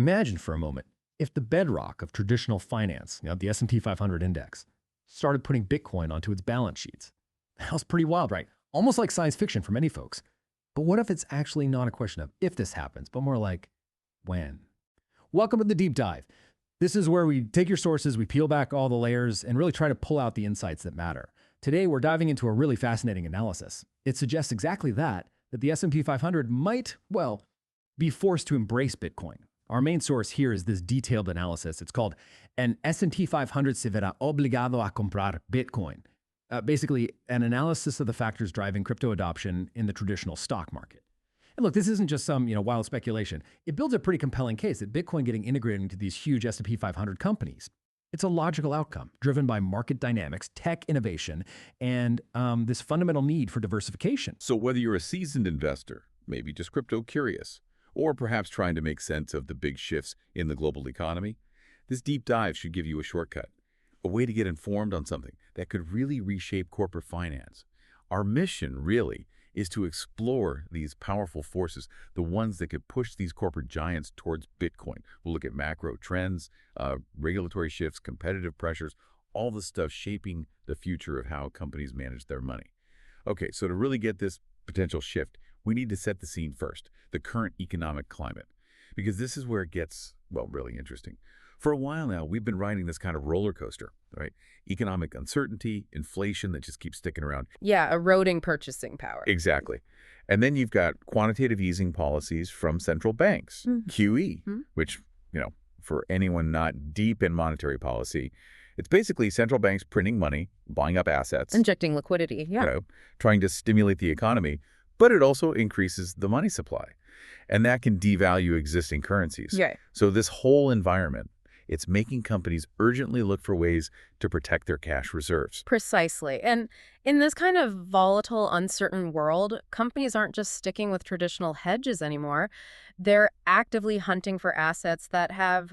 Imagine for a moment if the bedrock of traditional finance, the S&P 500 index, started putting Bitcoin onto its balance sheets. That was pretty wild, right? Almost like science fiction for many folks. But what if it's actually not a question of if this happens, but more like when? Welcome to the deep dive. This is where we take your sources, we peel back all the layers, and really try to pull out the insights that matter. Today, we're diving into a really fascinating analysis. It suggests exactly that the S&P 500 might, well, be forced to embrace Bitcoin. Our main source here is this detailed analysis. It's called "An S&P 500 se verá obligado a comprar Bitcoin." Basically, an analysis of the factors driving crypto adoption in the traditional stock market. And look, this isn't just some wild speculation. It builds a pretty compelling case that Bitcoin getting integrated into these huge S&P 500 companies. It's a logical outcome driven by market dynamics, tech innovation, and this fundamental need for diversification. So whether you're a seasoned investor, maybe just crypto curious, or perhaps trying to make sense of the big shifts in the global economy, this deep dive should give you a shortcut, a way to get informed on something that could really reshape corporate finance. Our mission, really, is to explore these powerful forces, the ones that could push these corporate giants towards Bitcoin. We'll look at macro trends, regulatory shifts, competitive pressures, all the stuff shaping the future of how companies manage their money. Okay, so to really get this potential shift, we need to set the scene first, the current economic climate, because this is where it gets, well, really interesting. For a while now, we've been riding this kind of roller coaster, right? Economic uncertainty, inflation that just keeps sticking around. Yeah, eroding purchasing power. Exactly. And then you've got quantitative easing policies from central banks, QE, which, for anyone not deep in monetary policy, it's basically central banks printing money, buying up assets. Injecting liquidity, yeah. Trying to stimulate the economy, but it also increases the money supply. And that can devalue existing currencies. Yeah. So this whole environment, it's making companies urgently look for ways to protect their cash reserves. Precisely. And in this kind of volatile, uncertain world, companies aren't just sticking with traditional hedges anymore. They're actively hunting for assets that have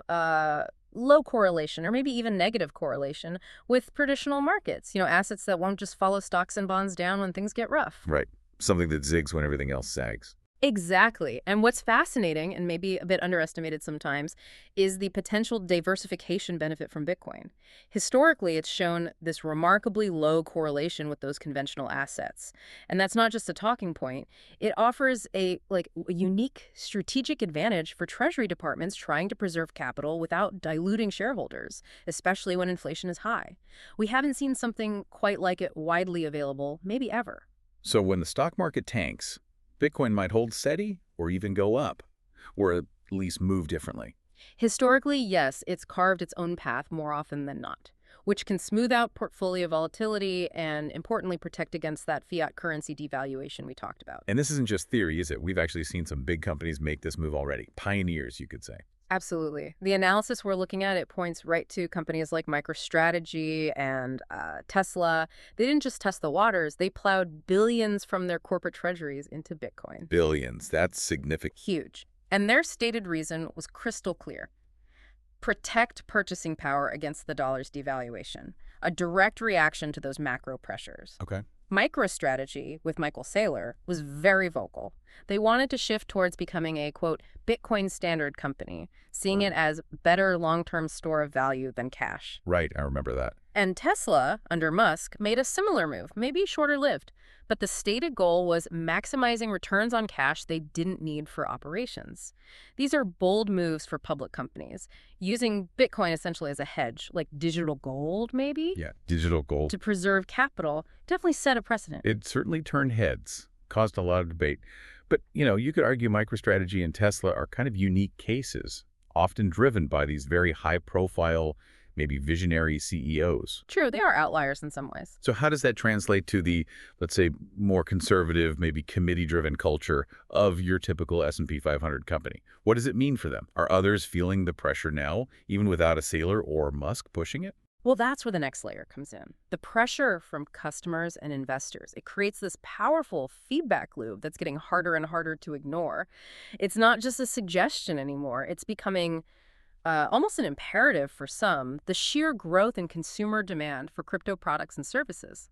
low correlation or maybe even negative correlation with traditional markets. Assets that won't just follow stocks and bonds down when things get rough. Right. Something that zigs when everything else sags. Exactly. And what's fascinating, and maybe a bit underestimated sometimes, is the potential diversification benefit from Bitcoin. Historically, it's shown this remarkably low correlation with those conventional assets. And that's not just a talking point. It offers a unique strategic advantage for treasury departments trying to preserve capital without diluting shareholders, especially when inflation is high. We haven't seen something quite like it widely available, maybe ever. So when the stock market tanks, Bitcoin might hold steady or even go up, or at least move differently. Historically, yes, it's carved its own path more often than not, which can smooth out portfolio volatility and, importantly, protect against that fiat currency devaluation we talked about. And this isn't just theory, is it? We've actually seen some big companies make this move already. Pioneers, you could say. Absolutely. The analysis we're looking at, it points right to companies like MicroStrategy and Tesla. They didn't just test the waters. They plowed billions from their corporate treasuries into Bitcoin. Billions. That's significant. Huge. And their stated reason was crystal clear. Protect purchasing power against the dollar's devaluation, a direct reaction to those macro pressures. Okay. MicroStrategy, with Michael Saylor, was very vocal. They wanted to shift towards becoming a, quote, Bitcoin standard company, seeing it as better long-term store of value than cash. Right, I remember that. And Tesla, under Musk, made a similar move, maybe shorter-lived. But the stated goal was maximizing returns on cash they didn't need for operations. These are bold moves for public companies, using Bitcoin essentially as a hedge, like digital gold, maybe? Yeah, digital gold. To preserve capital, definitely set a precedent. It certainly turned heads, caused a lot of debate. But, you could argue MicroStrategy and Tesla are kind of unique cases, often driven by these very high-profile, maybe visionary CEOs. True, they are outliers in some ways. So how does that translate to the, let's say, more conservative, maybe committee-driven culture of your typical S&P 500 company? What does it mean for them? Are others feeling the pressure now, even without a Saylor or Musk pushing it? Well, that's where the next layer comes in. The pressure from customers and investors. It creates this powerful feedback loop that's getting harder and harder to ignore. It's not just a suggestion anymore. It's becoming almost an imperative for some, the sheer growth in consumer demand for crypto products and services.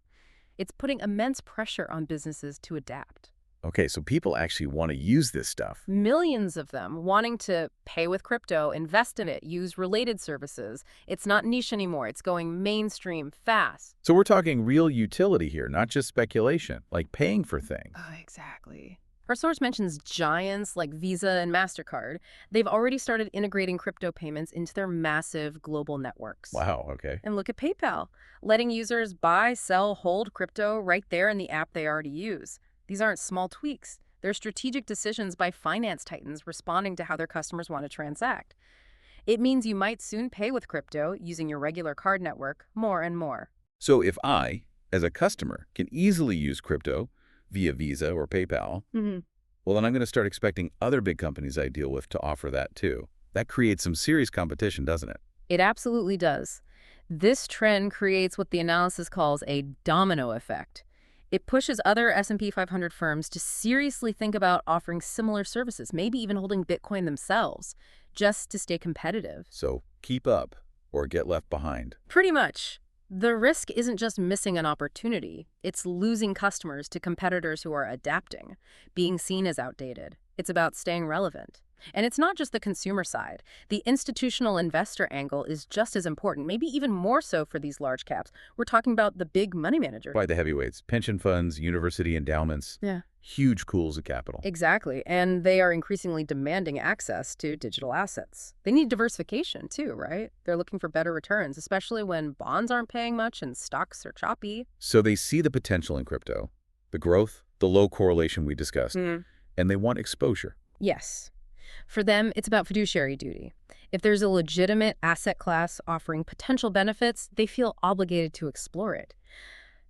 It's putting immense pressure on businesses to adapt. Okay, so people actually want to use this stuff. Millions of them wanting to pay with crypto, invest in it, use related services. It's not niche anymore. It's going mainstream fast. So we're talking real utility here, not just speculation, like paying for things. Oh, exactly. Our source mentions giants like Visa and MasterCard. They've already started integrating crypto payments into their massive global networks. Wow, okay. And look at PayPal, letting users buy, sell, hold crypto right there in the app they already use. These aren't small tweaks. They're strategic decisions by finance titans responding to how their customers want to transact. It means you might soon pay with crypto using your regular card network more and more. So if I, as a customer, can easily use crypto via Visa or PayPal, well, then I'm going to start expecting other big companies I deal with to offer that too. That creates some serious competition, doesn't it? It absolutely does. This trend creates what the analysis calls a domino effect. It pushes other S&P 500 firms to seriously think about offering similar services, maybe even holding Bitcoin themselves, just to stay competitive. So keep up or get left behind. Pretty much. The risk isn't just missing an opportunity, it's losing customers to competitors who are adapting, being seen as outdated. It's about staying relevant. And it's not just the consumer side. The institutional investor angle is just as important, maybe even more so for these large caps. We're talking about the big money managers. By the heavyweights, pension funds, university endowments, Yeah. huge pools of capital. Exactly. And they are increasingly demanding access to digital assets. They need diversification too, right? They're looking for better returns, especially when bonds aren't paying much and stocks are choppy. So they see the potential in crypto, the growth, the low correlation we discussed, and they want exposure. Yes. For them, it's about fiduciary duty. If there's a legitimate asset class offering potential benefits, they feel obligated to explore it.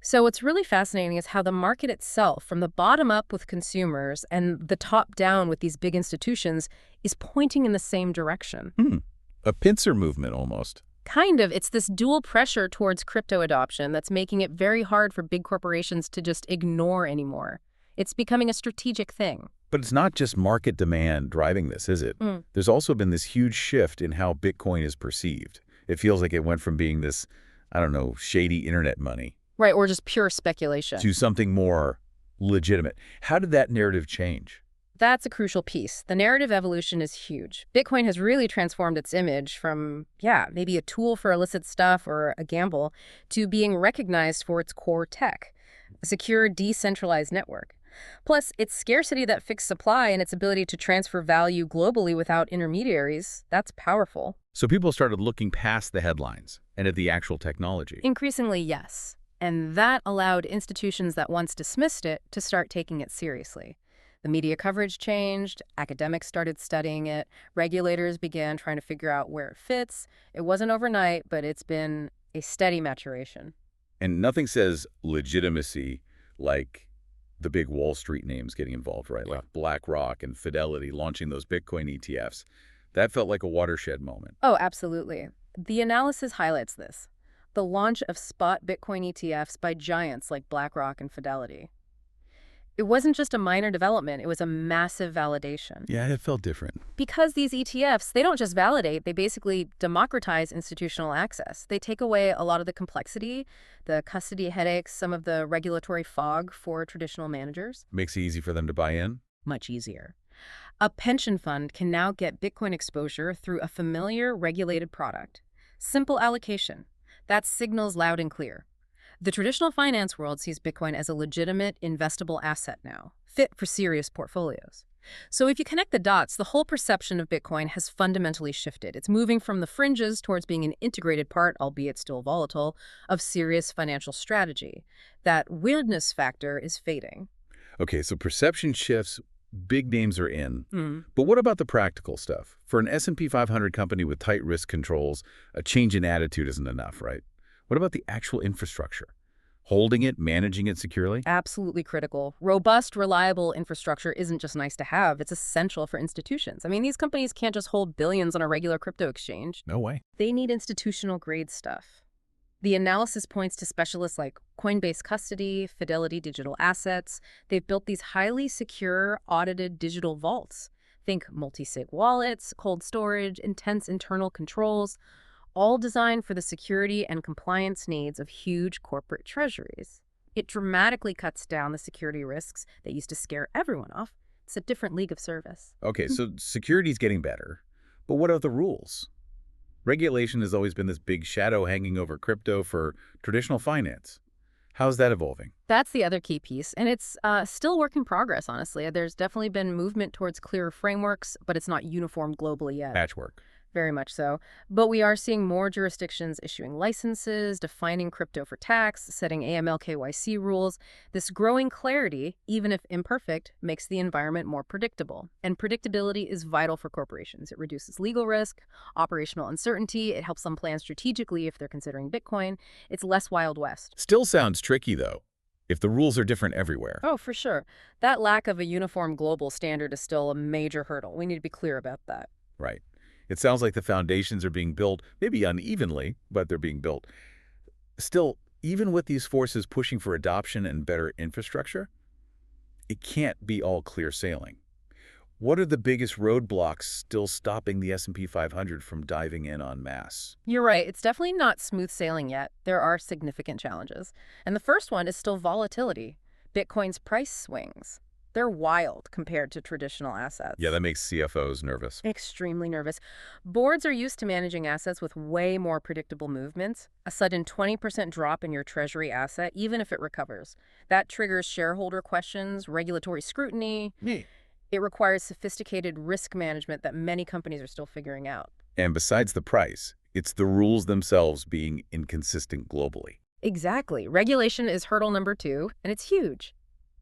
So what's really fascinating is how the market itself, from the bottom up with consumers and the top down with these big institutions, is pointing in the same direction. A pincer movement almost. Kind of. It's this dual pressure towards crypto adoption that's making it very hard for big corporations to just ignore anymore. It's becoming a strategic thing. But it's not just market demand driving this, is it? There's also been this huge shift in how Bitcoin is perceived. It feels like it went from being this, I don't know, shady internet money. Right, or just pure speculation. To something more legitimate. How did that narrative change? That's a crucial piece. The narrative evolution is huge. Bitcoin has really transformed its image from, maybe a tool for illicit stuff or a gamble, to being recognized for its core tech, a secure, decentralized network. Plus, its scarcity that fixed supply and its ability to transfer value globally without intermediaries, that's powerful. So people started looking past the headlines and at the actual technology. Increasingly, yes. And that allowed institutions that once dismissed it to start taking it seriously. The media coverage changed, academics started studying it, regulators began trying to figure out where it fits. It wasn't overnight, but it's been a steady maturation. And nothing says legitimacy like the big Wall Street names getting involved, right? Like BlackRock and Fidelity launching those Bitcoin ETFs. That felt like a watershed moment. Oh, absolutely. The analysis highlights this. The launch of spot Bitcoin ETFs by giants like BlackRock and Fidelity. It wasn't just a minor development, it was a massive validation. Yeah, it felt different. Because these ETFs, they don't just validate, they basically democratize institutional access. They take away a lot of the complexity, the custody headaches, some of the regulatory fog for traditional managers. Makes it easy for them to buy in? Much easier. A pension fund can now get Bitcoin exposure through a familiar, regulated product. Simple allocation. That signals loud and clear. The traditional finance world sees Bitcoin as a legitimate, investable asset now, fit for serious portfolios. So if you connect the dots, the whole perception of Bitcoin has fundamentally shifted. It's moving from the fringes towards being an integrated part, albeit still volatile, of serious financial strategy. That weirdness factor is fading. Okay, so perception shifts, big names are in. But what about the practical stuff? For an S&P 500 company with tight risk controls, a change in attitude isn't enough, right? What about the actual infrastructure? Holding it, managing it securely? Absolutely critical. Robust, reliable infrastructure isn't just nice to have, it's essential for institutions. I mean, these companies can't just hold billions on a regular crypto exchange. No way. They need institutional grade stuff. The analysis points to specialists like Coinbase Custody, Fidelity Digital Assets. They've built these highly secure, audited digital vaults. Think multi-sig wallets, cold storage, intense internal controls, all designed for the security and compliance needs of huge corporate treasuries. It dramatically cuts down the security risks that used to scare everyone off. It's a different league of service. Okay, so security's getting better, but what are the rules? Regulation has always been this big shadow hanging over crypto for traditional finance. How's that evolving? That's the other key piece, and it's still work in progress, honestly. There's definitely been movement towards clearer frameworks, but it's not uniform globally yet. Patchwork. Very much so. But we are seeing more jurisdictions issuing licenses, defining crypto for tax, setting AML KYC rules. This growing clarity, even if imperfect, makes the environment more predictable. And predictability is vital for corporations. It reduces legal risk, operational uncertainty. It helps them plan strategically if they're considering Bitcoin. It's less Wild West. Still sounds tricky, though, if the rules are different everywhere. Oh, for sure. That lack of a uniform global standard is still a major hurdle. We need to be clear about that. Right. It sounds like the foundations are being built, maybe unevenly, but they're being built. Still, even with these forces pushing for adoption and better infrastructure, it can't be all clear sailing. What are the biggest roadblocks still stopping the S&P 500 from diving in en masse? You're right. It's definitely not smooth sailing yet. There are significant challenges. And the first one is still volatility. Bitcoin's price swings. They're wild compared to traditional assets. Yeah, that makes CFOs nervous. Extremely nervous. Boards are used to managing assets with way more predictable movements. A sudden 20% drop in your treasury asset, even if it recovers. That triggers shareholder questions, regulatory scrutiny. It requires sophisticated risk management that many companies are still figuring out. And besides the price, it's the rules themselves being inconsistent globally. Exactly. Regulation is hurdle number 2, and it's huge.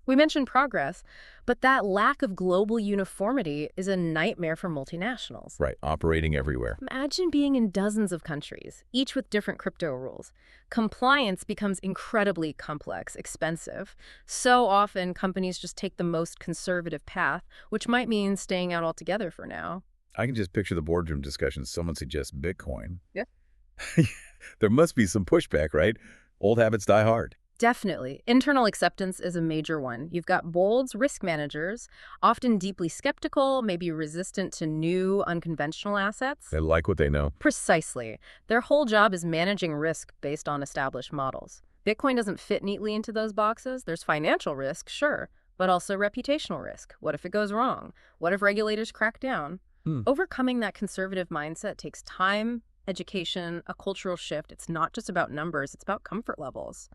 We mentioned progress, but that lack of global uniformity is a nightmare for multinationals. Right, operating everywhere. Imagine being in dozens of countries, each with different crypto rules. Compliance becomes incredibly complex, expensive. So often, companies just take the most conservative path, which might mean staying out altogether for now. I can just picture the boardroom discussions. Someone suggests Bitcoin. Yeah. There must be some pushback, right? Old habits die hard. Definitely. Internal acceptance is a major one. You've got boards, risk managers, often deeply skeptical, maybe resistant to new, unconventional assets. They like what they know. Precisely. Their whole job is managing risk based on established models. Bitcoin doesn't fit neatly into those boxes. There's financial risk, sure, but also reputational risk. What if it goes wrong? What if regulators crack down? Overcoming that conservative mindset takes time, education, a cultural shift. It's not just about numbers, it's about comfort levels.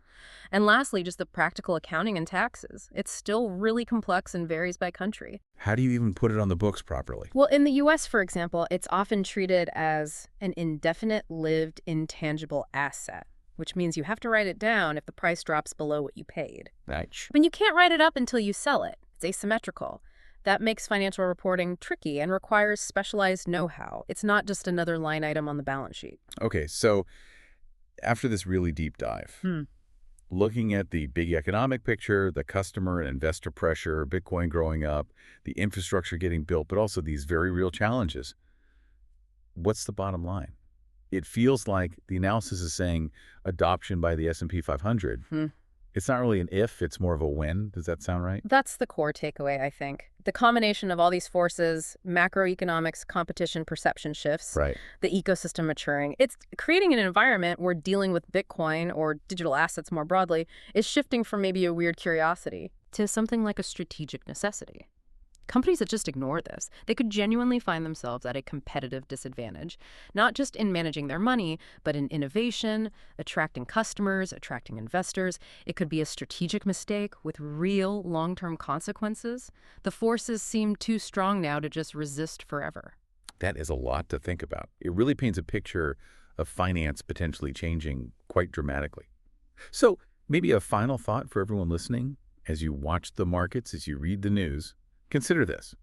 And lastly, just the practical accounting and taxes. It's still really complex and varies by country. How do you even put it on the books properly? Well, in the US, for example, it's often treated as an indefinite-lived intangible asset, which means you have to write it down if the price drops below what you paid. Ouch. But you can't write it up until you sell it. It's asymmetrical. That makes financial reporting tricky and requires specialized know-how. It's not just another line item on the balance sheet. Okay, so after this really deep dive, looking at the big economic picture, the customer and investor pressure, Bitcoin growing up, the infrastructure getting built, but also these very real challenges, what's the bottom line? It feels like the analysis is saying adoption by the S&P 500. It's not really an if, it's more of a when. Does that sound right? That's the core takeaway, I think. The combination of all these forces, macroeconomics, competition, perception shifts, the ecosystem maturing, it's creating an environment where dealing with Bitcoin or digital assets more broadly is shifting from maybe a weird curiosity to something like a strategic necessity. Companies that just ignore this, they could genuinely find themselves at a competitive disadvantage, not just in managing their money, but in innovation, attracting customers, attracting investors. It could be a strategic mistake with real long-term consequences. The forces seem too strong now to just resist forever. That is a lot to think about. It really paints a picture of finance potentially changing quite dramatically. So maybe a final thought for everyone listening as you watch the markets, as you read the news. Consider this.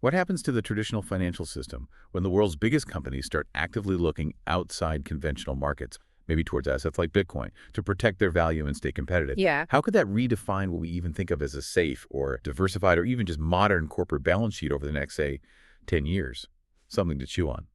What happens to the traditional financial system when the world's biggest companies start actively looking outside conventional markets, maybe towards assets like Bitcoin, to protect their value and stay competitive? Yeah. How could that redefine what we even think of as a safe or diversified or even just modern corporate balance sheet over the next, say, 10 years? Something to chew on.